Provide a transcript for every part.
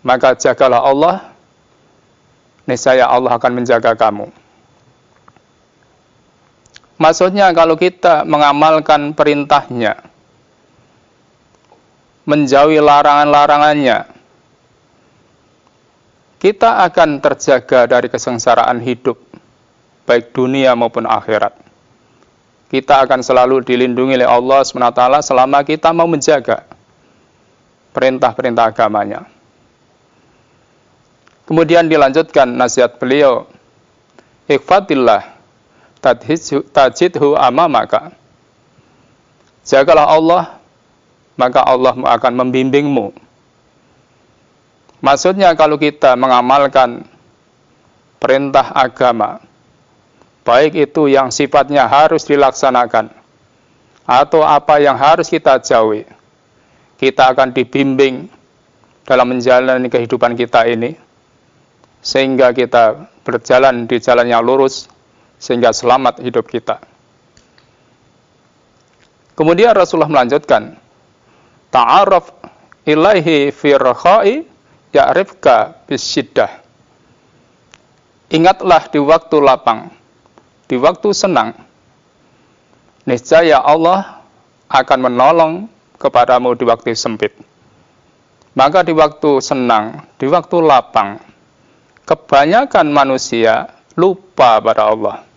maka jagalah Allah, niscaya Allah akan menjaga kamu. Maksudnya kalau kita mengamalkan perintahnya, menjauhi larangan-larangannya, kita akan terjaga dari kesengsaraan hidup, baik dunia maupun akhirat. Kita akan selalu dilindungi oleh Allah SWT selama kita mau menjaga perintah-perintah agamanya. Kemudian dilanjutkan nasihat beliau, ihfatillah tajidhu amamaka. Jagalah Allah, maka Allah akan membimbingmu. Maksudnya kalau kita mengamalkan perintah agama, baik itu yang sifatnya harus dilaksanakan atau apa yang harus kita jauhi, kita akan dibimbing dalam menjalani kehidupan kita ini, sehingga kita berjalan di jalan yang lurus, sehingga selamat hidup kita. Kemudian Rasulullah melanjutkan, ta'aruf ilaihi fi rakhai ya'rifka bisyiddah. Ingatlah di waktu lapang, di waktu senang, niscaya Allah akan menolong kepadamu di waktu sempit. Maka di waktu senang, di waktu lapang, kebanyakan manusia lupa pada Allah.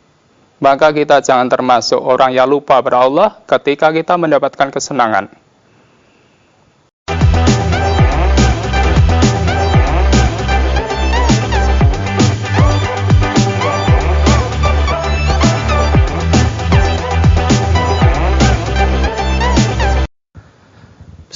Maka kita jangan termasuk orang yang lupa pada Allah ketika kita mendapatkan kesenangan.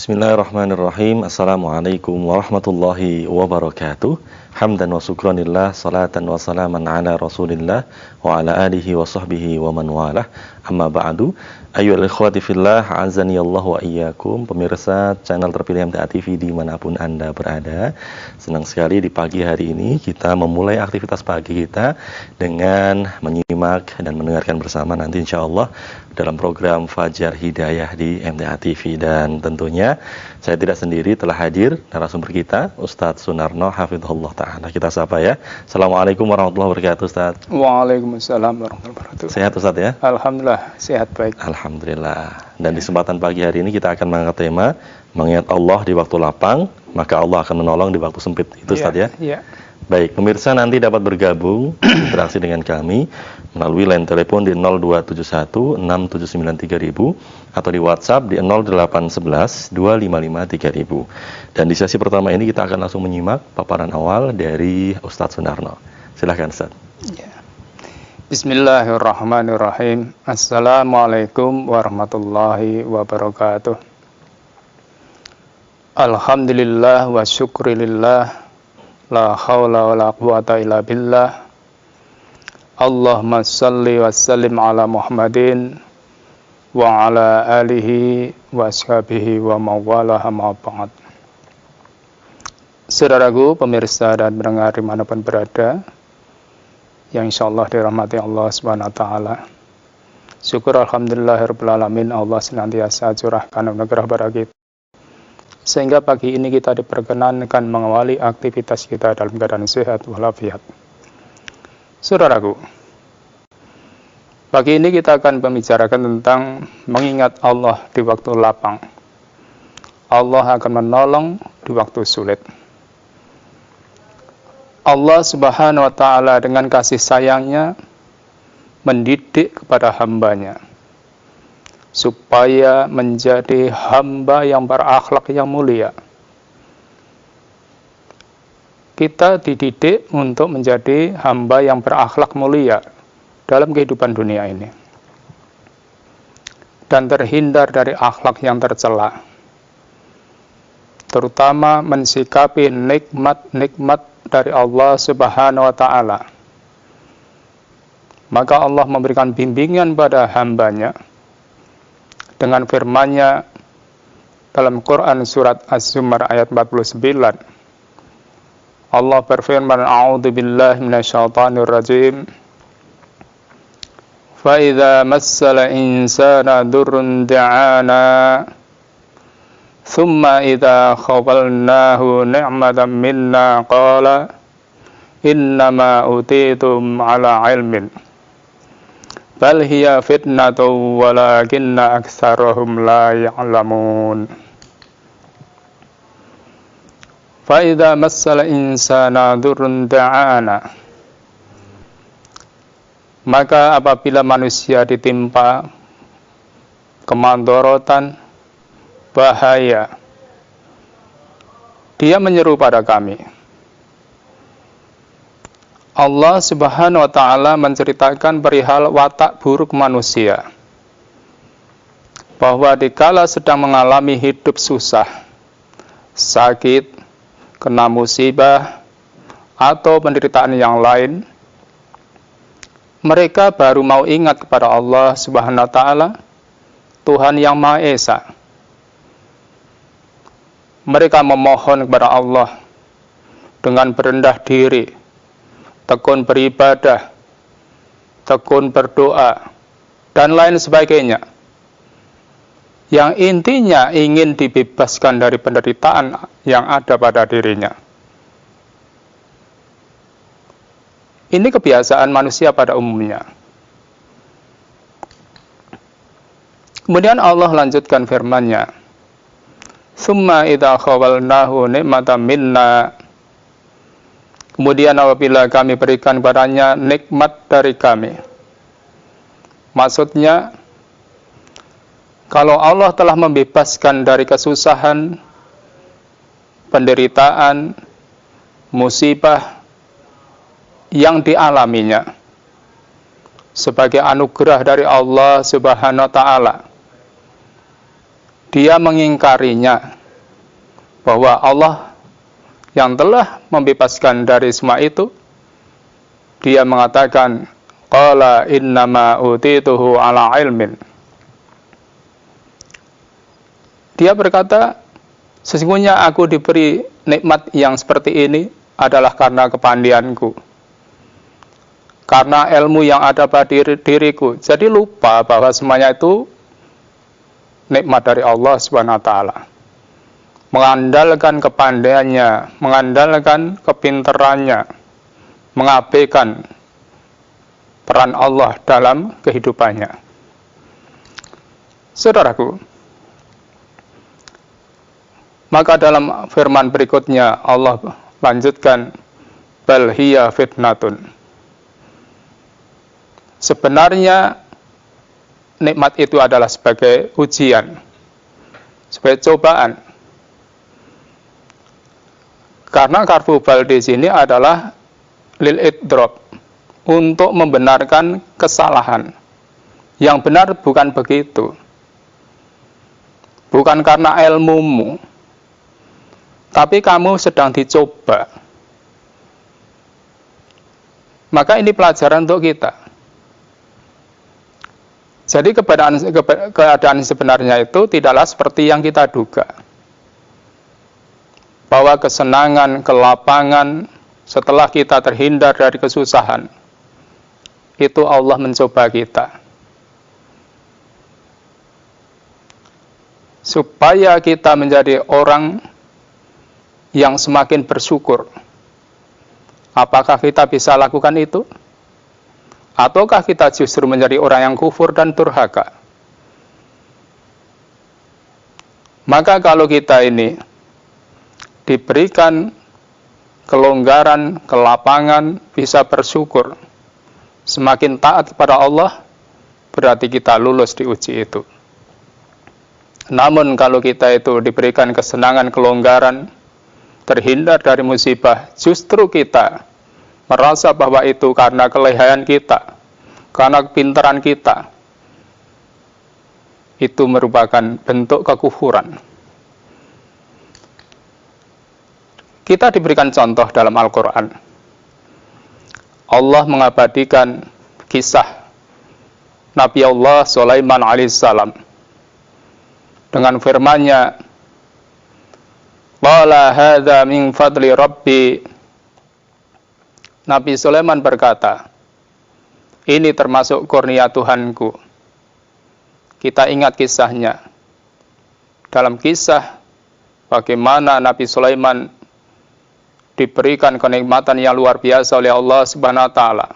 Bismillahirrahmanirrahim. Assalamualaikum warahmatullahi wabarakatuh. Hamdan wa syukranillah, salatan wa salaman ala rasulillah wa ala alihi wa sahbihi wa man walah. Amma ba'du. Ayyuhal ikhwati fillah, azani Allah wa iyyakum. Pemirsa channel terpilih MTA TV dimanapun Anda berada, senang sekali di pagi hari ini kita memulai aktivitas pagi kita dengan menyimak dan mendengarkan bersama nanti insyaallah dalam program Fajar Hidayah di MTA TV. Dan tentunya saya tidak sendiri, telah hadir narasumber kita Ustadz Sunarno hafizahullah ta'ala. Kita sapa ya. Assalamualaikum warahmatullahi wabarakatuh Ustadz. Waalaikumsalam warahmatullahi wabarakatuh. Sehat Ustadz ya? Alhamdulillah, sehat baik. Alhamdulillah. Dan di kesempatan pagi hari ini kita akan mengangkat tema mengingat Allah di waktu lapang, maka Allah akan menolong di waktu sempit. Itu Ustadz ya? Iya. Baik, pemirsa nanti dapat bergabung interaksi dengan kami melalui line telepon di 0271 6793000 atau di WhatsApp di 0811 255 3000. Dan di sesi pertama ini kita akan langsung menyimak paparan awal dari Ustadz Sunarno. Silakan Ustadz. Ya. Bismillahirrahmanirrahim. Assalamualaikum warahmatullahi wabarakatuh. Alhamdulillah wa syukrilillah, la haula wa la quwata illa billah. Allahumma salli wa sallim ala Muhammadin wa ala alihi wa ashabihi wa mawalah ma ba'd. Saudaraku, pemirsa dan pendengar dimanapun berada, yang insyaallah dirahmati Allah Subhanahu wa taala. Syukur alhamdulillahirabbil alamin, Allah senantiasa curahkan anugerah kepada kita, sehingga pagi ini kita diperkenankan mengawali aktivitas kita dalam keadaan sehat walafiat. Saudaraku, pagi ini kita akan membicarakan tentang mengingat Allah di waktu lapang. Allah akan menolong di waktu sulit. Allah Subhanahu wa ta'ala dengan kasih sayangnya mendidik kepada hambanya supaya menjadi hamba yang berakhlak yang mulia. Kita dididik untuk menjadi hamba yang berakhlak mulia dalam kehidupan dunia ini, dan terhindar dari akhlak yang tercela, terutama mensikapi nikmat-nikmat dari Allah Subhanahu wa ta'ala. Maka Allah memberikan bimbingan pada hambanya dengan firman-Nya dalam Quran surat Az-Zumar ayat 49. Allah berfirman, a'udzu billahi minasyaitonir rajim. Fa idza massal insana durrun da'ana Thumma idza khawalnahu ni'matan minna qala innama utitum ala ilmin bal hiya fitnatun walakinna aktsarahum la ya'lamun. Fa idza massal insana dzurrun da'ana, maka apabila manusia ditimpa kemandorotan, bahaya, dia menyeru pada kami. Allah Subhanahu wa ta'ala menceritakan perihal watak buruk manusia, bahwa dikala sedang mengalami hidup susah, sakit, kena musibah, atau penderitaan yang lain, mereka baru mau ingat kepada Allah Subhanahu wa ta'ala, Tuhan yang Maha Esa. Mereka memohon kepada Allah dengan berendah diri, tekun beribadah, tekun berdoa, dan lain sebagainya, yang intinya ingin dibebaskan dari penderitaan yang ada pada dirinya. Ini kebiasaan manusia pada umumnya. Kemudian Allah lanjutkan firman-Nya, "Tsumma idza khawalnahu ni'matan minna." Kemudian apabila kami berikan padanya nikmat dari kami. Maksudnya, kalau Allah telah membebaskan dari kesusahan, penderitaan, musibah yang dialaminya sebagai anugerah dari Allah Subhanahu wa ta'ala, dia mengingkarinya, bahwa Allah yang telah membebaskan dari semua itu, dia mengatakan, qala innama utituhu ala ilmin. Dia berkata, sesungguhnya aku diberi nikmat yang seperti ini adalah karena kepandaianku, karena ilmu yang ada pada diriku. Jadi lupa bahwa semuanya itu nikmat dari Allah Subhanahu wa ta'ala. Mengandalkan kepandaiannya, mengandalkan kepintarannya, mengabaikan peran Allah dalam kehidupannya. Saudaraku, maka dalam firman berikutnya Allah lanjutkan, bal hiya fitnatun. Sebenarnya nikmat itu adalah sebagai ujian, sebagai cobaan. Karena karfu bal di sini adalah lil idrop, untuk membenarkan kesalahan. Yang benar bukan begitu. Bukan karena ilmumu, tapi kamu sedang dicoba. Maka ini pelajaran untuk kita. Jadi keadaan sebenarnya itu tidaklah seperti yang kita duga, bahwa kesenangan, kelapangan setelah kita terhindar dari kesusahan, itu Allah mencoba kita, supaya kita menjadi orang yang semakin bersyukur. Apakah kita bisa lakukan itu? Ataukah kita justru menjadi orang yang kufur dan durhaka? Maka kalau kita ini diberikan kelonggaran, kelapangan, bisa bersyukur, semakin taat kepada Allah, berarti kita lulus di uji itu. Namun kalau kita itu diberikan kesenangan, kelonggaran, terhindar dari musibah, justru kita merasa bahwa itu karena kelehaan kita, karena kepintaran kita, itu merupakan bentuk kekufuran. Kita diberikan contoh dalam Al-Quran. Allah mengabadikan kisah Nabi Allah Sulaiman alaihissalam dengan firman-Nya, qala hadza min fadli rabbi. Nabi Sulaiman berkata, ini termasuk kurnia Tuhanku. Kita ingat kisahnya. Dalam kisah bagaimana Nabi Sulaiman diberikan kenikmatan yang luar biasa oleh Allah Subhanahu wa taala.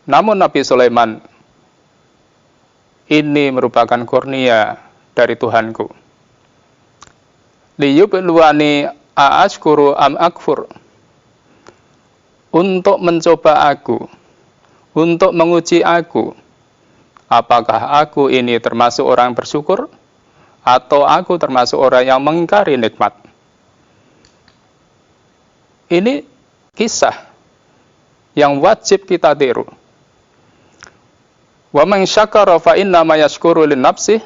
Namun Nabi Sulaiman ini merupakan kurnia dari Tuhanku. Liyubluwani a'ashkuru am akfur. Untuk mencoba aku, untuk menguji aku, apakah aku ini termasuk orang bersyukur atau aku termasuk orang yang mengingkari nikmat. Ini kisah yang wajib kita tiru. Wa man syakara fa inna ma yashkuru li nafsih.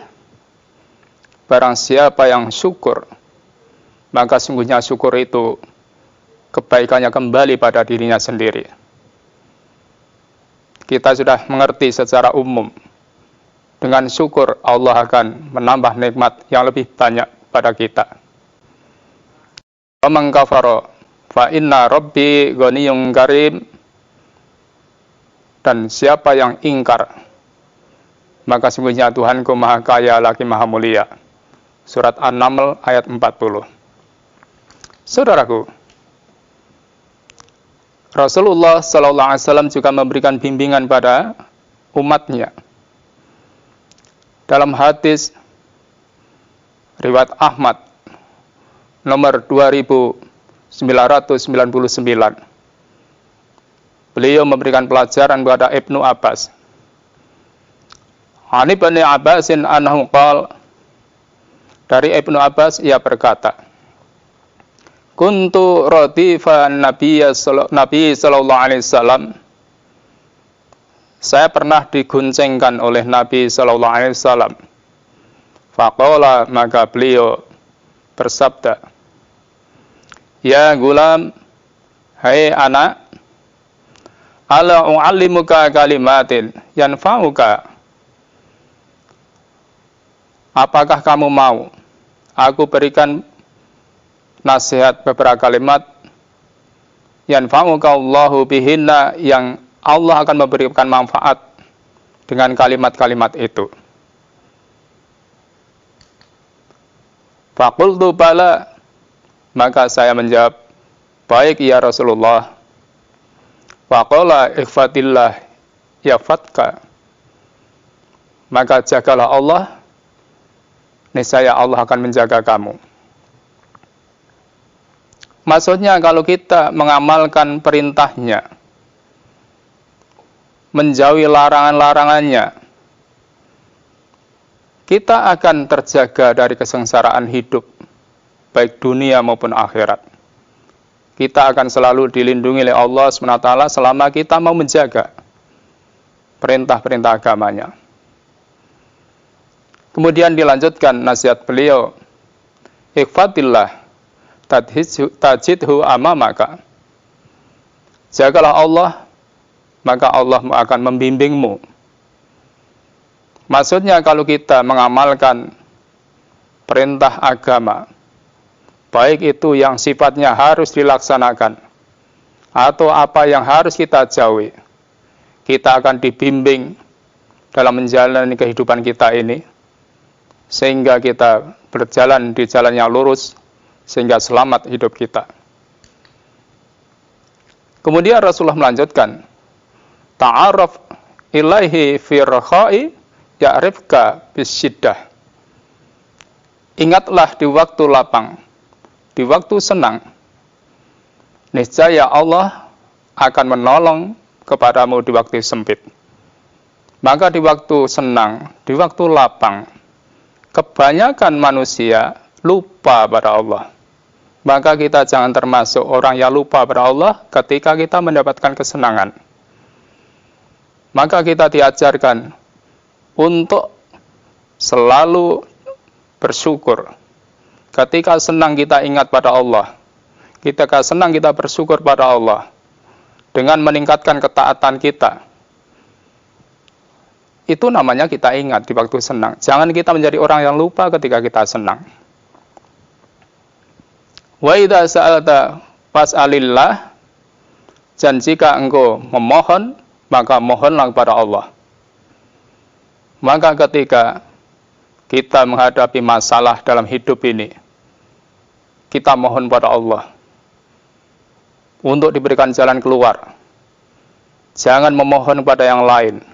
Barang siapa yang syukur, maka sungguhnya syukur itu kebaikannya kembali pada dirinya sendiri. Kita sudah mengerti secara umum, dengan syukur Allah akan menambah nikmat yang lebih banyak pada kita. Wa man kafara fa inna rabbi ghaniyyun karim. Dan siapa yang ingkar, maka sungguhnya Tuhanku maha kaya lagi maha mulia. Surat An-Naml ayat 40. Saudaraku, Rasulullah SAW juga memberikan bimbingan pada umatnya. Dalam hadis riwayat Ahmad nomor 2999, beliau memberikan pelajaran kepada Ibnu Abbas. Ani Ibnu Abbasin anhu qala, dari Ibnu Abbas ia berkata, kuntu radifan Nabi sallallahu alaihi wasallam. Saya pernah diguncengkan oleh Nabi sallallahu alaihi wasallam. Faqala, maka beliau bersabda, ya gulam, hai anak, ala u'allimuka kalimatin yanfa'uka. Apakah kamu mau aku berikan nasihat beberapa kalimat yanfa'uka Allahu bihinna, yang Allah akan memberikan manfaat dengan kalimat-kalimat itu. Faqultu bala, maka saya menjawab, baik ya Rasulullah. Faqala ikhfatillah yafatka, maka jagalah Allah, niscaya Allah akan menjaga kamu. Maksudnya kalau kita mengamalkan perintahnya, menjauhi larangan-larangannya, kita akan terjaga dari kesengsaraan hidup, baik dunia maupun akhirat. Kita akan selalu dilindungi oleh Allah SWT selama kita mau menjaga perintah-perintah agamanya. Kemudian dilanjutkan nasihat beliau, ikhfatillah tajidhu amamaka. Jagalah Allah, maka Allah akan membimbingmu. Maksudnya kalau kita mengamalkan perintah agama, baik itu yang sifatnya harus dilaksanakan atau apa yang harus kita jauhi, kita akan dibimbing dalam menjalani kehidupan kita ini, sehingga kita berjalan di jalan yang lurus, sehingga selamat hidup kita. Kemudian Rasulullah melanjutkan, ta'aruf ilaihi fi rakhai ya'rifka bisyiddah. Ingatlah di waktu lapang, di waktu senang, niscaya Allah akan menolong kepadamu di waktu sempit. Maka di waktu senang, di waktu lapang, kebanyakan manusia lupa pada Allah. Maka kita jangan termasuk orang yang lupa pada Allah ketika kita mendapatkan kesenangan. Maka kita diajarkan untuk selalu bersyukur. Ketika senang kita ingat pada Allah. Ketika senang kita bersyukur pada Allah. Dengan meningkatkan ketaatan kita. Itu namanya kita ingat di waktu senang. Jangan kita menjadi orang yang lupa ketika kita senang. Wa idza sa'alta fas'alillah. Dan jika engkau memohon, maka mohonlah kepada Allah. Maka ketika kita menghadapi masalah dalam hidup ini, kita mohon pada Allah untuk diberikan jalan keluar. Jangan memohon pada yang lain.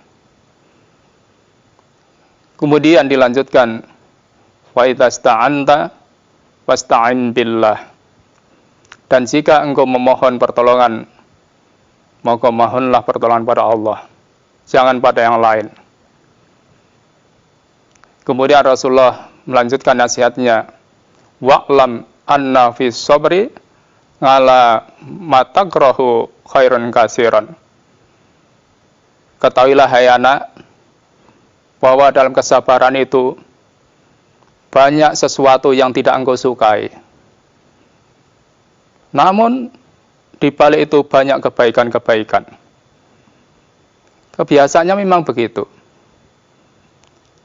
Kemudian dilanjutkan, wa idza sta'anta wasta'in billah. Dan jika engkau memohon pertolongan, maka mohonlah pertolongan pada Allah, jangan pada yang lain. Kemudian Rasulullah melanjutkan nasihatnya, wa'lam anna fi sabri ala matakrahu khairun kasiran. Ketahuilah hai anak, bahwa dalam kesabaran itu banyak sesuatu yang tidak engkau sukai. Namun di balik itu banyak kebaikan-kebaikan. Kebiasaannya memang begitu.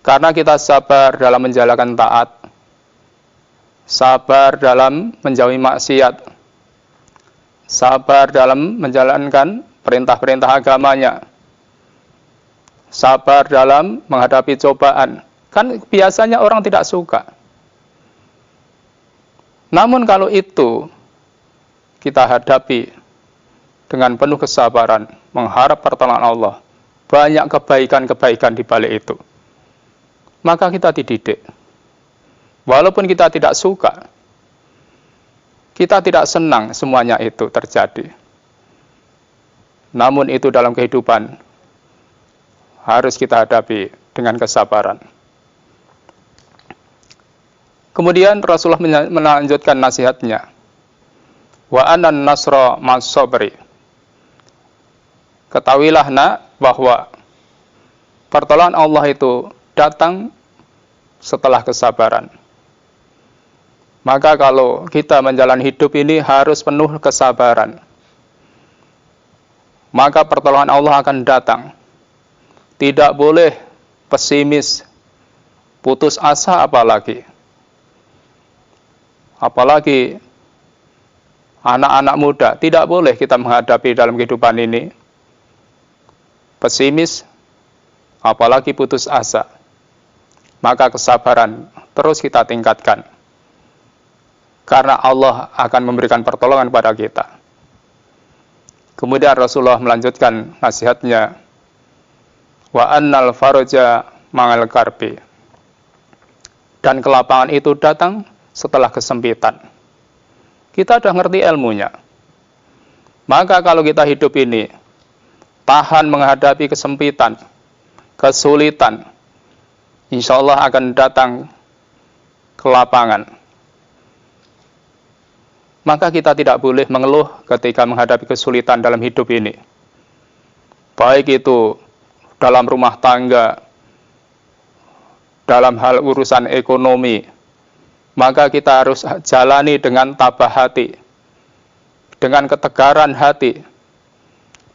Karena kita sabar dalam menjalankan taat, sabar dalam menjauhi maksiat, sabar dalam menjalankan perintah-perintah agamanya, sabar dalam menghadapi cobaan. Kan biasanya orang tidak suka. Namun kalau itu kita hadapi dengan penuh kesabaran, mengharap pertolongan Allah, banyak kebaikan-kebaikan di balik itu, maka kita dididik. Walaupun kita tidak suka, kita tidak senang semuanya itu terjadi. Namun itu dalam kehidupan harus kita hadapi dengan kesabaran. Kemudian Rasulullah melanjutkan nasihatnya, wa anan nasra mas sabri. Ketahuilah nak, bahwa pertolongan Allah itu datang setelah kesabaran. Maka kalau kita menjalani hidup ini harus penuh kesabaran, maka pertolongan Allah akan datang. Tidak boleh pesimis, putus asa apalagi. Apalagi anak-anak muda, tidak boleh kita menghadapi dalam kehidupan ini pesimis, apalagi putus asa. Maka kesabaran terus kita tingkatkan, karena Allah akan memberikan pertolongan pada kita. Kemudian Rasulullah melanjutkan nasihatnya, wa annal faraja ma'al karbi. Dan kelapangan itu datang setelah kesempitan. Kita sudah ngerti ilmunya. Maka kalau kita hidup ini tahan menghadapi kesempitan, kesulitan, insya Allah akan datang kelapangan. Maka kita tidak boleh mengeluh ketika menghadapi kesulitan dalam hidup ini. Baik itu dalam rumah tangga, dalam hal urusan ekonomi, maka kita harus jalani dengan tabah hati, dengan ketegaran hati,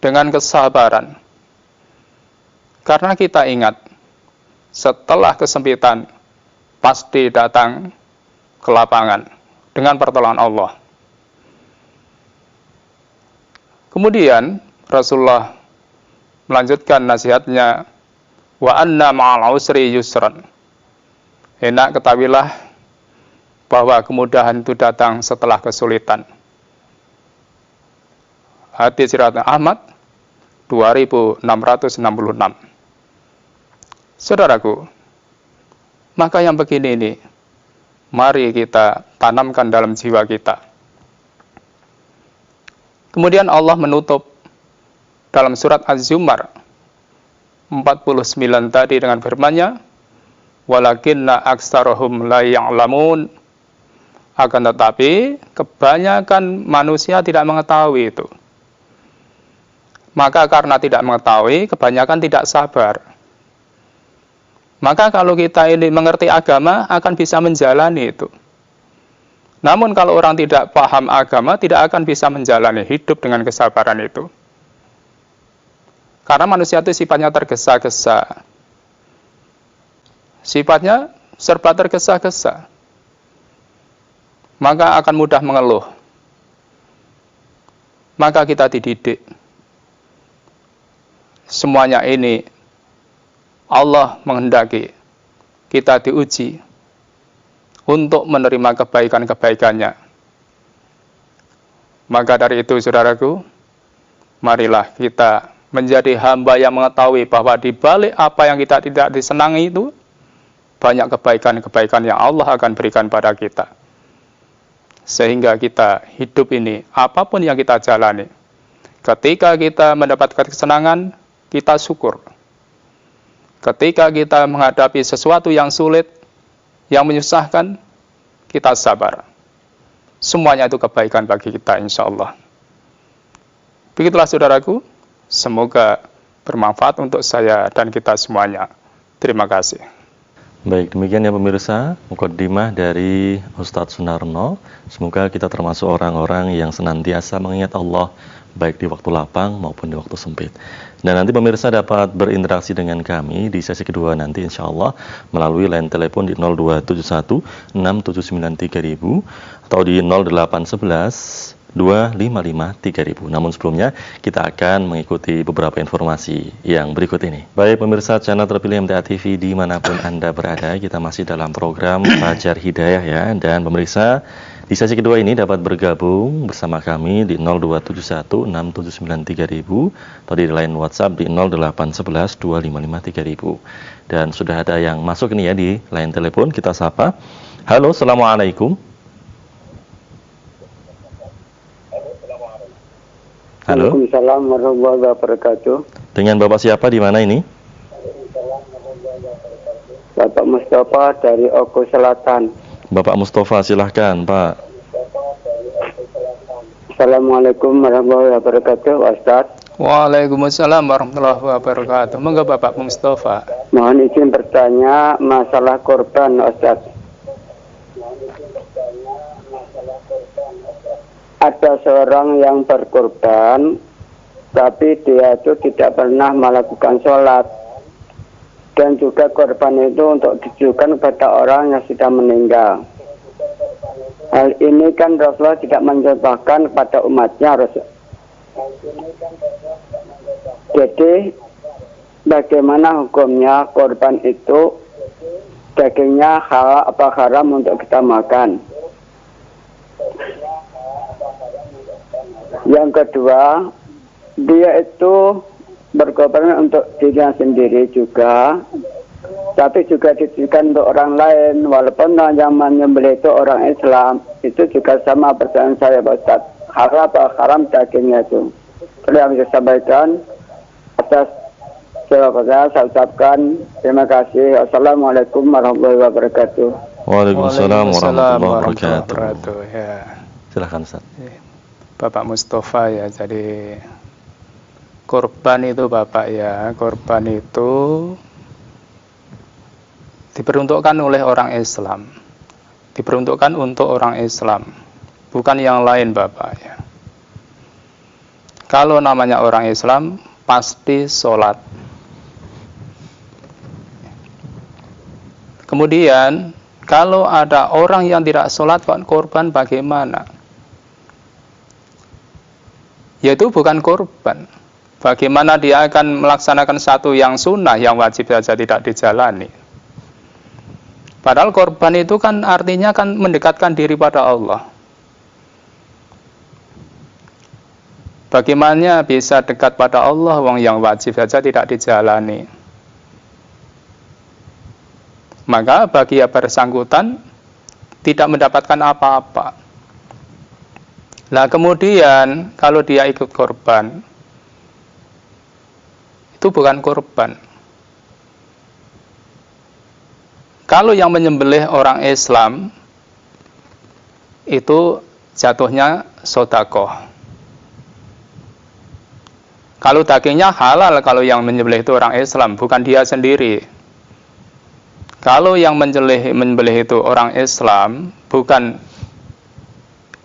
dengan kesabaran. Karena kita ingat, setelah kesempitan, pasti datang kelapangan dengan pertolongan Allah. Kemudian Rasulullah melanjutkan nasihatnya, wa anna ma'al usri yusran. Enak ketahuilah bahwa kemudahan itu datang setelah kesulitan. Hadis riwayat Ahmad 2666. Saudaraku, maka yang begini ini mari kita tanamkan dalam jiwa kita. Kemudian Allah menutup dalam surat Az-Zumar 49 tadi dengan firman-Nya, walakinna aktsarahum la ya'lamun. Akan tetapi kebanyakan manusia tidak mengetahui itu. Maka karena tidak mengetahui, kebanyakan tidak sabar. Maka kalau kita ini mengerti agama, akan bisa menjalani itu. Namun kalau orang tidak paham agama, tidak akan bisa menjalani hidup dengan kesabaran itu. Karena manusia itu sifatnya tergesa-gesa. Sifatnya serba tergesa-gesa. Maka akan mudah mengeluh. Maka kita dididik. Semuanya ini Allah menghendaki kita diuji untuk menerima kebaikan-kebaikannya. Maka dari itu, saudaraku, marilah kita menjadi hamba yang mengetahui bahwa di balik apa yang kita tidak disenangi itu, banyak kebaikan-kebaikan yang Allah akan berikan pada kita. Sehingga kita hidup ini, apapun yang kita jalani, ketika kita mendapatkan kesenangan, kita syukur. Ketika kita menghadapi sesuatu yang sulit, yang menyusahkan, kita sabar. Semuanya itu kebaikan bagi kita, insya Allah. Begitulah saudaraku, semoga bermanfaat untuk saya dan kita semuanya. Terima kasih. Baik, demikian ya pemirsa, mukadimah dari Ustadz Sunarno. Semoga kita termasuk orang-orang yang senantiasa mengingat Allah, baik di waktu lapang maupun di waktu sempit. Dan nanti pemirsa dapat berinteraksi dengan kami di sesi kedua nanti insya Allah melalui line telepon di 0271 679 3000 atau di 0811 255 3000. Namun sebelumnya kita akan mengikuti beberapa informasi yang berikut ini. Baik pemirsa channel terpilih MTA TV dimanapun Anda berada, kita masih dalam program Fajar Hidayah ya. Dan pemirsa di sesi kedua ini dapat bergabung bersama kami di 0271 679 3000 atau di line WhatsApp di 0811 255 3000. Dan sudah ada yang masuk ini ya di line telepon, kita sapa. Halo, assalamualaikum. Halo. Waalaikumsalam warahmatullahi wabarakatuh. Dengan Bapak siapa di mana ini? Bapak Mustafa dari Ogo Selatan. Bapak Mustafa, silahkan Pak. Assalamualaikum warahmatullahi wabarakatuh, Ustaz. Waalaikumsalam warahmatullahi wabarakatuh. Monggo Bapak Mustafa. Mohon izin bertanya masalah korban, Ustaz. Ada seorang yang berkorban, tapi dia itu tidak pernah melakukan sholat. Dan juga korban itu untuk ditujukan kepada orang yang sudah meninggal. Hal ini kan Rasulullah tidak mencontohkan kepada umatnya. Jadi, bagaimana hukumnya korban itu, dagingnya halal apa haram untuk kita makan? Yang kedua, dia itu berkorban untuk dirinya sendiri juga, tapi juga ditujukan untuk orang lain, walaupun yang menyembelih itu orang Islam. Itu juga sama pertanyaan saya, Pak Ustaz. Halal atau haram dagingnya itu? Kalau yang bisa sampaikan atas jawabannya saya ucapkan terima kasih. Assalamualaikum warahmatullahi wabarakatuh. Waalaikumsalam warahmatullahi wabarakatuh. Ya. Silahkan Ustaz. Bapak Mustafa ya, jadi korban itu Bapak ya, korban itu diperuntukkan oleh orang Islam, diperuntukkan untuk orang Islam, bukan yang lain Bapak ya. Kalau namanya orang Islam pasti sholat. Kemudian kalau ada orang yang tidak sholat korban bagaimana? Yaitu bukan korban. Bagaimana dia akan melaksanakan satu yang sunnah, yang wajib saja tidak dijalani. Padahal korban itu kan artinya kan mendekatkan diri pada Allah. Bagaimana bisa dekat pada Allah wong yang wajib saja tidak dijalani? Maka bagi yang bersangkutan tidak mendapatkan apa-apa. Nah kemudian kalau dia ikut korban, itu bukan korban. Kalau yang menyembelih orang Islam, itu jatuhnya sodakoh. Kalau dagingnya halal, kalau yang menyembelih itu orang Islam, bukan dia sendiri. Kalau yang menyembelih itu orang Islam, bukan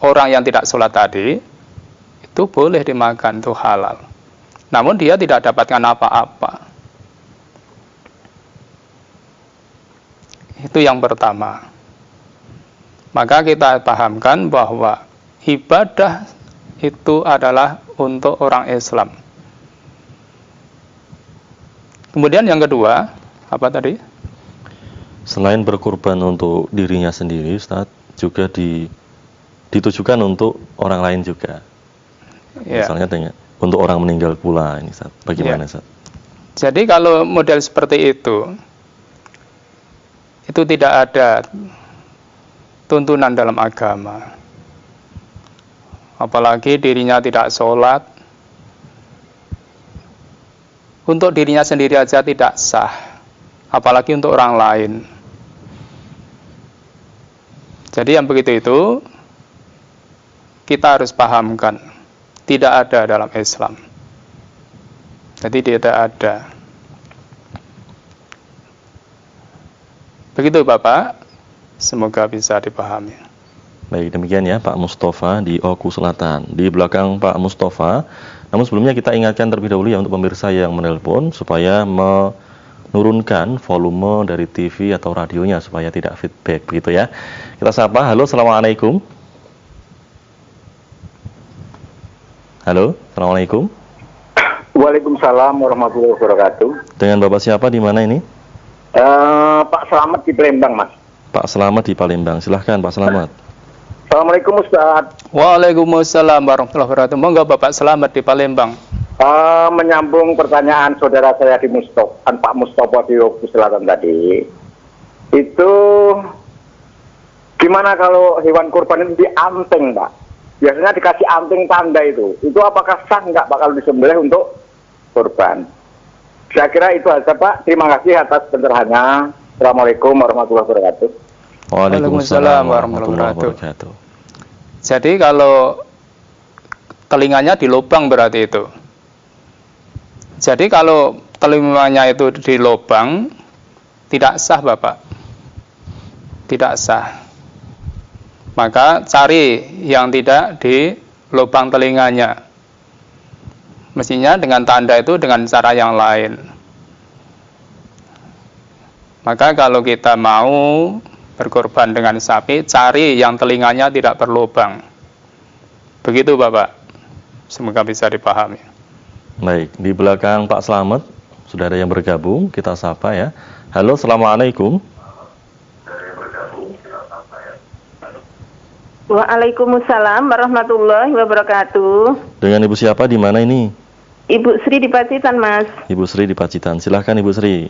orang yang tidak sholat tadi, itu boleh dimakan, itu halal. Namun dia tidak dapatkan apa-apa. Itu yang pertama. Maka kita pahamkan bahwa ibadah itu adalah untuk orang Islam. Kemudian yang kedua, apa tadi? Selain berkorban untuk dirinya sendiri, Ustaz, juga ditujukan untuk orang lain juga. Ya. Misalnya untuk orang meninggal pula ini, Ustaz. Bagaimana, Ustaz? Jadi kalau model seperti itu tidak ada tuntunan dalam agama. Apalagi dirinya tidak sholat, untuk dirinya sendiri aja tidak sah, apalagi untuk orang lain. Jadi yang begitu itu kita harus pahamkan, tidak ada dalam Islam. Jadi tidak ada. Begitu Bapak, semoga bisa dipahami. Baik, demikian ya Pak Mustafa di Oku Selatan. Di belakang Pak Mustafa, namun sebelumnya kita ingatkan terlebih dahulu ya untuk pemirsa yang menelpon supaya menurunkan volume dari TV atau radionya supaya tidak feedback begitu ya. Kita sapa, halo, assalamualaikum. Halo, assalamualaikum. Waalaikumsalam warahmatullahi wabarakatuh. Dengan Bapak siapa di mana ini? Pak Slamet di Palembang, Mas. Pak Slamet di Palembang. Silahkan Pak Slamet. Assalamualaikum Ustaz. Waalaikumsalam warahmatullahi wabarakatuh. Monggo Bapak Slamet di Palembang. Menyambung pertanyaan saudara saya di Pak Mustafa di Oku Selatan tadi, itu gimana kalau hewan kurban itu dianting, Pak? Biasanya dikasih anting tanda itu apakah sah nggak bakal disembelih untuk kurban? Saya kira itu saja Pak. Terima kasih atas pencerahannya. Assalamualaikum warahmatullahi wabarakatuh. Waalaikumsalam warahmatullahi wabarakatuh. Jadi kalau telinganya dilobang berarti itu. Jadi kalau telinganya itu dilobang, tidak sah Bapak. Tidak sah. Maka cari yang tidak di lubang telinganya. Mestinya dengan tanda itu dengan cara yang lain. Maka kalau kita mau berkorban dengan sapi, cari yang telinganya tidak berlubang. Begitu Bapak. Semoga bisa dipahami. Baik, di belakang Pak Slamet sudah ada yang bergabung, kita sapa ya. Halo, assalamualaikum. Waalaikumsalam warahmatullahi wabarakatuh. Dengan Ibu siapa di mana ini? Ibu Sri di Pacitan, Mas. Ibu Sri di Pacitan. Silahkan Ibu Sri.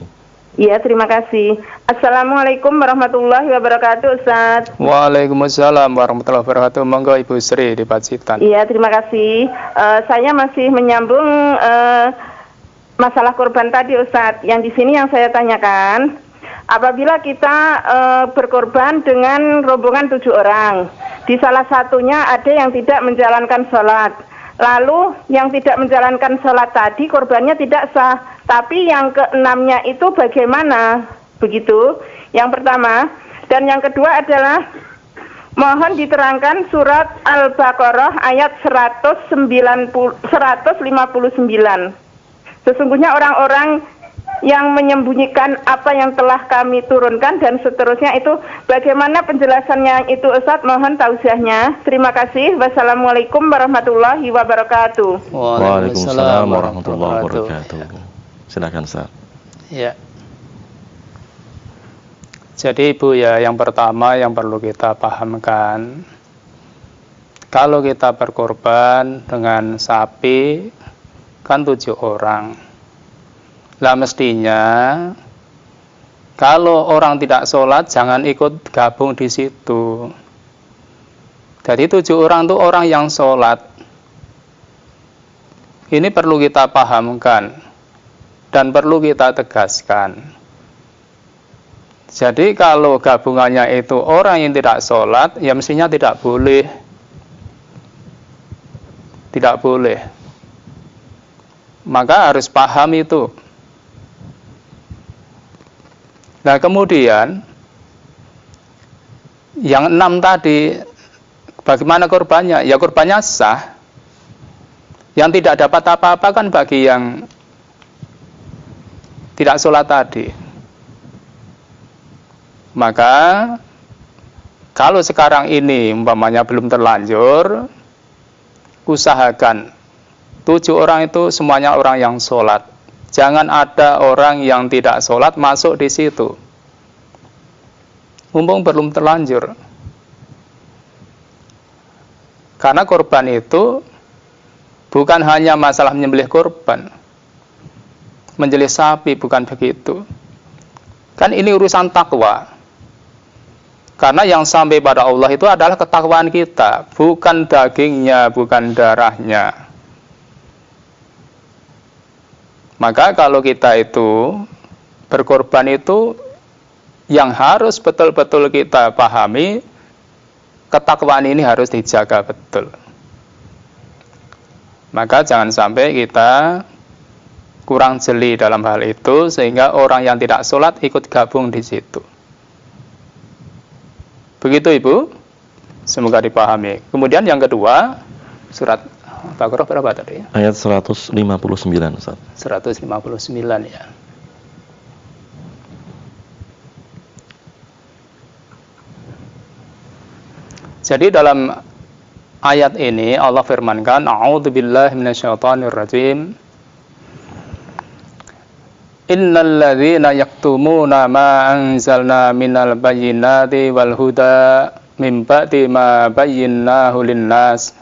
Iya, terima kasih. Assalamualaikum warahmatullahi wabarakatuh, Ustaz. Waalaikumsalam warahmatullahi wabarakatuh. Monggo Ibu Sri di Pacitan. Iya, terima kasih. Saya masih menyambung masalah korban tadi, Ustaz. Yang di sini yang saya tanyakan, apabila kita berkorban dengan rombongan 7 orang, di salah satunya ada yang tidak menjalankan sholat. Lalu yang tidak menjalankan sholat tadi korbannya tidak sah, tapi yang keenamnya itu bagaimana? Begitu yang pertama. Dan yang kedua adalah mohon diterangkan surat Al-Baqarah ayat 159. Sesungguhnya orang-orang yang menyembunyikan apa yang telah kami turunkan dan seterusnya itu bagaimana penjelasannya itu Ustaz, mohon tausiahnya. Terima kasih. Wassalamualaikum warahmatullahi wabarakatuh. Waalaikumsalam warahmatullahi wabarakatuh. Silakan Ustaz. Ya. Jadi Ibu ya, yang pertama yang perlu kita pahamkan, kalau kita berkorban dengan sapi kan 7 orang. Lah mestinya kalau orang tidak sholat jangan ikut gabung di situ. Jadi 7 orang itu orang yang sholat. Ini perlu kita pahamkan dan perlu kita tegaskan. Jadi kalau gabungannya itu orang yang tidak sholat, ya mestinya tidak boleh. Tidak boleh. Maka harus paham itu. Nah kemudian yang 6 tadi, bagaimana korbannya? Ya korbannya sah. Yang tidak dapat apa-apa kan bagi yang tidak sholat tadi. Maka kalau sekarang ini umpamanya belum terlanjur, usahakan 7 orang itu semuanya orang yang sholat. Jangan ada orang yang tidak sholat masuk di situ. mumpung belum terlanjur. Karena korban itu bukan hanya masalah menyembelih korban, menyembelih sapi, bukan begitu. Kan ini urusan takwa. Karena yang sampai pada Allah itu adalah ketakwaan kita, bukan dagingnya, bukan darahnya. Maka kalau kita itu berkorban itu yang harus betul-betul kita pahami, ketakwaan ini harus dijaga betul. Maka jangan sampai kita kurang jeli dalam hal itu sehingga orang yang tidak sholat ikut gabung di situ. Begitu Ibu, semoga dipahami. Kemudian yang kedua, surat Baqarah berapa tadi? Ayat 159 Ustaz. 159 ya. Jadi dalam ayat ini Allah firmankan, A'udzubillahi minasyaitonirrajim. Innal ladzina yaktumuna ma anzalna minal bayyinati wal huda min ba'di ma bayyanahu lin-nas.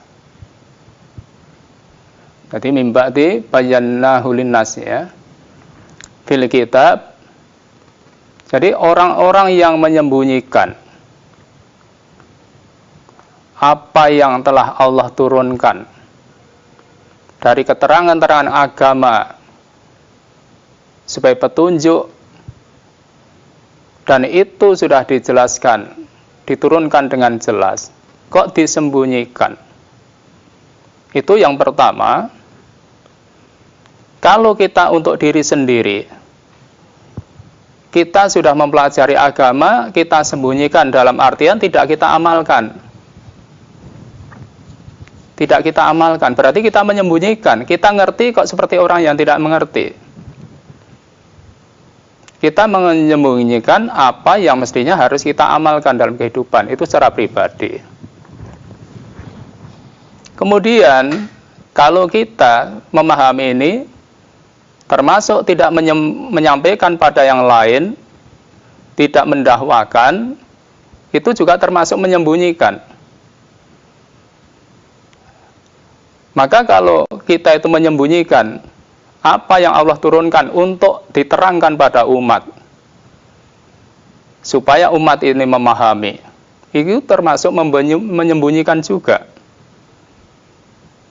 Jadi min ba'di bayyanahu lin-nas ya. Fil kitab. Jadi orang-orang yang menyembunyikan apa yang telah Allah turunkan dari keterangan-keterangan agama sebagai petunjuk, dan itu sudah dijelaskan, diturunkan dengan jelas, kok disembunyikan? Itu yang pertama. Kalau kita untuk diri sendiri, kita sudah mempelajari agama, kita sembunyikan dalam artian tidak kita amalkan. Tidak kita amalkan, berarti kita menyembunyikan. Kita ngerti kok seperti orang yang tidak mengerti. Kita menyembunyikan apa yang mestinya harus kita amalkan dalam kehidupan, itu secara pribadi. Kemudian, kalau kita memahami ini, termasuk tidak menyampaikan pada yang lain, tidak mendakwakan, itu juga termasuk menyembunyikan. Maka kalau kita itu menyembunyikan apa yang Allah turunkan untuk diterangkan pada umat, supaya umat ini memahami, itu termasuk menyembunyikan juga.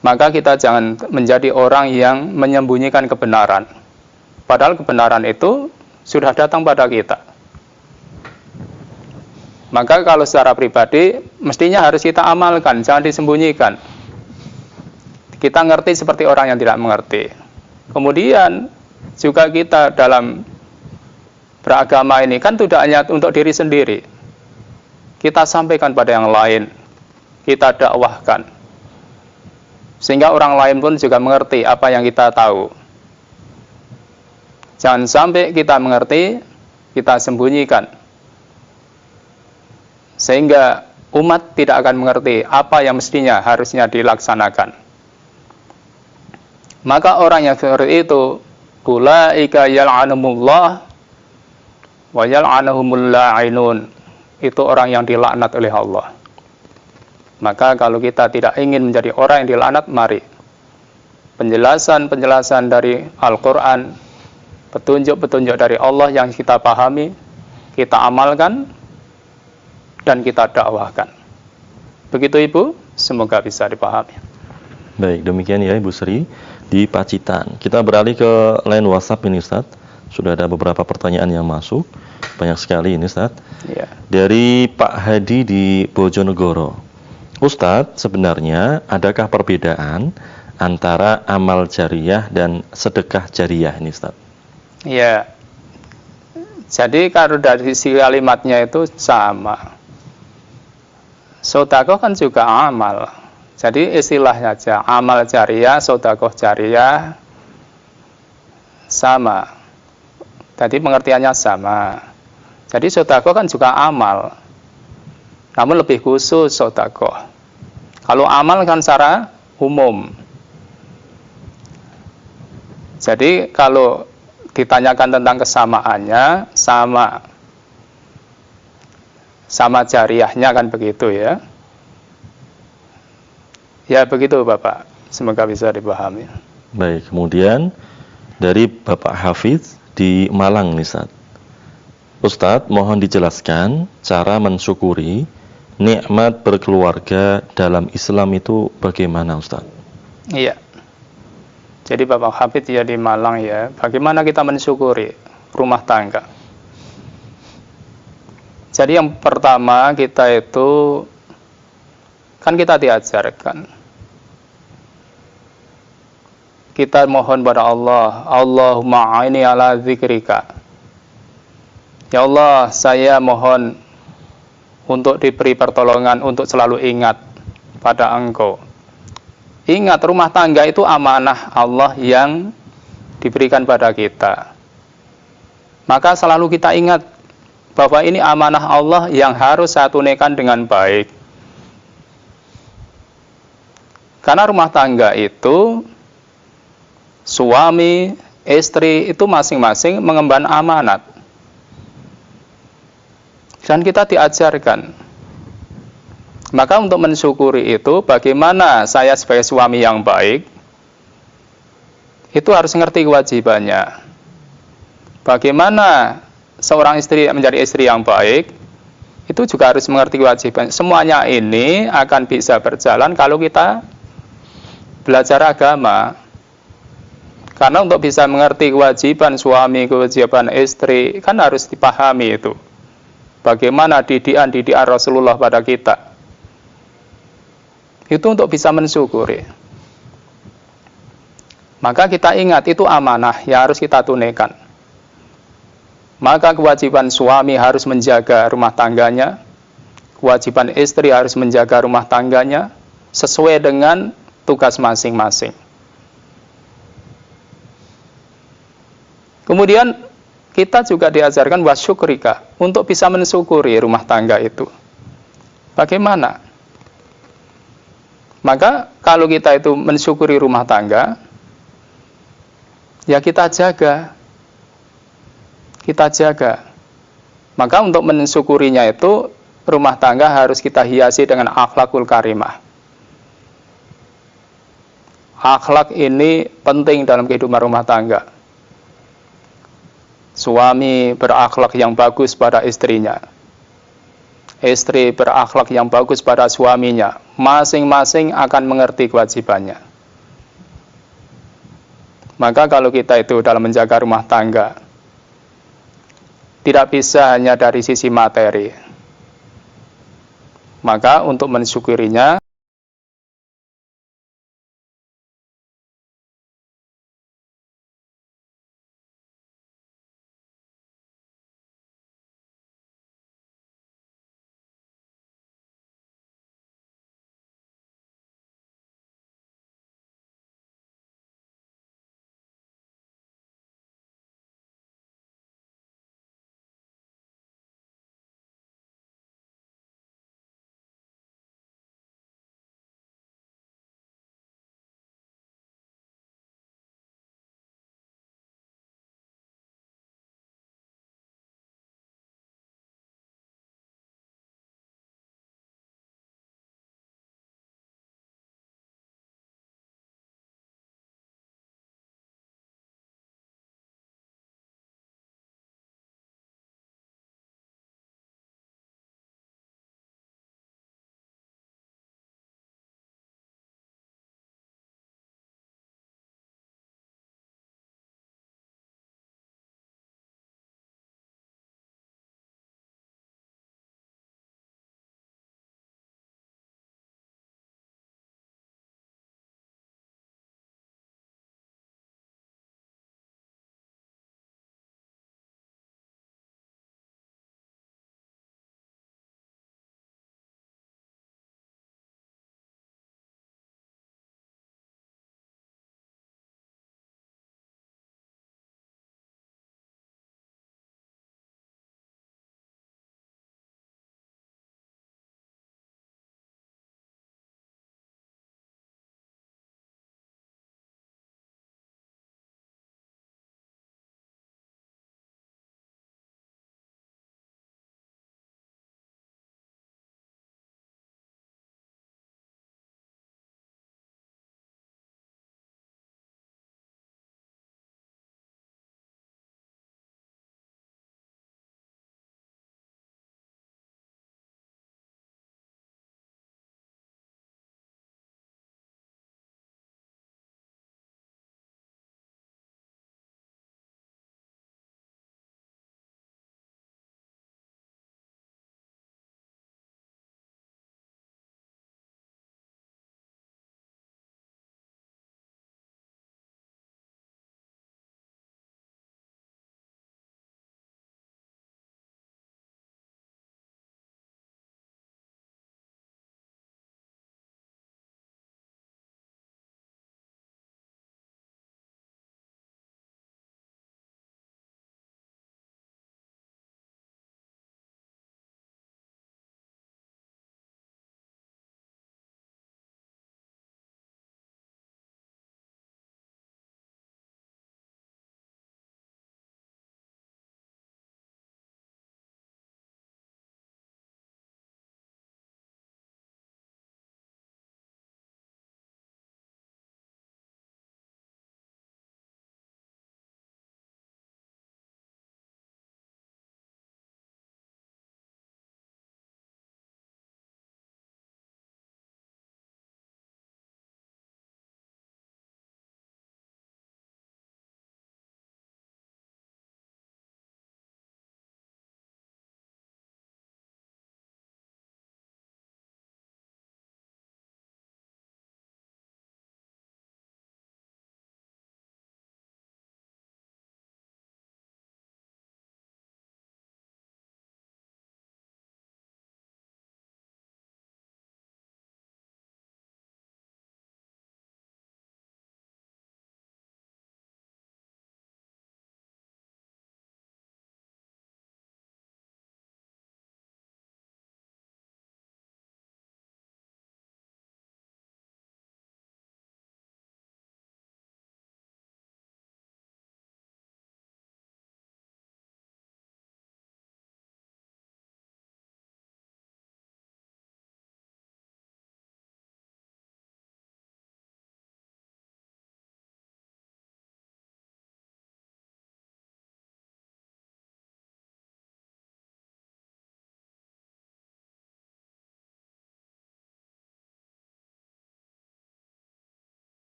Maka kita jangan menjadi orang yang menyembunyikan kebenaran. Padahal kebenaran itu sudah datang pada kita. Maka kalau secara pribadi, mestinya harus kita amalkan, jangan disembunyikan. Kita ngerti seperti orang yang tidak mengerti. Kemudian juga kita dalam beragama ini kan tidak hanya untuk diri sendiri. Kita sampaikan pada yang lain. Kita dakwahkan. Sehingga orang lain pun juga mengerti apa yang kita tahu. Jangan sampai kita mengerti, kita sembunyikan. Sehingga umat tidak akan mengerti apa yang mestinya harusnya dilaksanakan. Maka orang yang seperti itu, ulaika yal'anumullah wa yal'anuhumul la'inun. Itu orang yang dilaknat oleh Allah. Maka kalau kita tidak ingin menjadi orang yang dilaknat, mari penjelasan-penjelasan dari Al-Quran, petunjuk-petunjuk dari Allah yang kita pahami, kita amalkan, dan kita dakwahkan. Begitu Ibu, semoga bisa dipahami. Baik, demikian ya Ibu Sri di Pacitan. Kita beralih ke line WhatsApp ini Ustaz. Sudah ada beberapa pertanyaan yang masuk. Banyak sekali ini Ustaz. Ya. Dari Pak Hadi di Bojonegoro. Ustaz, sebenarnya adakah perbedaan antara amal jariyah dan sedekah jariyah ini Ustaz? Ya. Jadi kalau dari sisi kalimatnya itu sama. Sedekah kan juga amal. Jadi istilahnya aja, amal jariyah, sedekah jariyah sama. Jadi pengertiannya sama. Jadi sedekah kan juga amal. Namun lebih khusus sedekah. Kalau amal kan secara umum. Jadi kalau ditanyakan tentang kesamaannya, sama. sama jariahnya kan begitu ya. Ya begitu Bapak, semoga bisa dipahami. Baik, kemudian dari Bapak Hafiz di Malang nih Ustaz. Ustadz, mohon dijelaskan cara mensyukuri nikmat berkeluarga dalam Islam itu bagaimana Ustadz? Iya. Jadi Bapak Hafid ya di Malang ya, bagaimana kita mensyukuri rumah tangga? Jadi yang pertama kita itu, kan kita diajarkan, kita mohon pada Allah, Allahumma a'ini ala zikrika. Ya Allah, saya mohon untuk diberi pertolongan untuk selalu ingat pada Engkau. Ingat, rumah tangga itu amanah Allah yang diberikan pada kita. Maka selalu kita ingat bahwa ini amanah Allah yang harus saya tunaikan dengan baik. Karena rumah tangga itu, suami, istri itu masing-masing mengemban amanat. Dan kita diajarkan. Maka untuk mensyukuri itu, bagaimana saya sebagai suami yang baik, itu harus ngerti kewajibannya. Bagaimana seorang istri menjadi istri yang baik, itu juga harus mengerti kewajiban. Semuanya ini akan bisa berjalan kalau kita belajar agama. Karena untuk bisa mengerti kewajiban suami, kewajiban istri, kan harus dipahami itu. Bagaimana didikan Rasulullah pada kita. Itu untuk bisa mensyukuri. Maka kita ingat itu amanah yang harus kita tunaikan. Maka kewajiban suami harus menjaga rumah tangganya, kewajiban istri harus menjaga rumah tangganya sesuai dengan tugas masing-masing. Kemudian kita juga diajarkan wasyukrika untuk bisa mensyukuri rumah tangga itu. Bagaimana? Maka kalau kita itu mensyukuri rumah tangga, ya kita jaga. Kita jaga. Maka untuk mensyukurinya itu, rumah tangga harus kita hiasi dengan akhlakul karimah. Akhlak ini penting dalam kehidupan rumah tangga. Suami berakhlak yang bagus pada istrinya. Istri berakhlak yang bagus pada suaminya. Masing-masing akan mengerti kewajibannya. Maka kalau kita itu dalam menjaga rumah tangga, tidak bisa hanya dari sisi materi. Maka untuk mensyukurinya,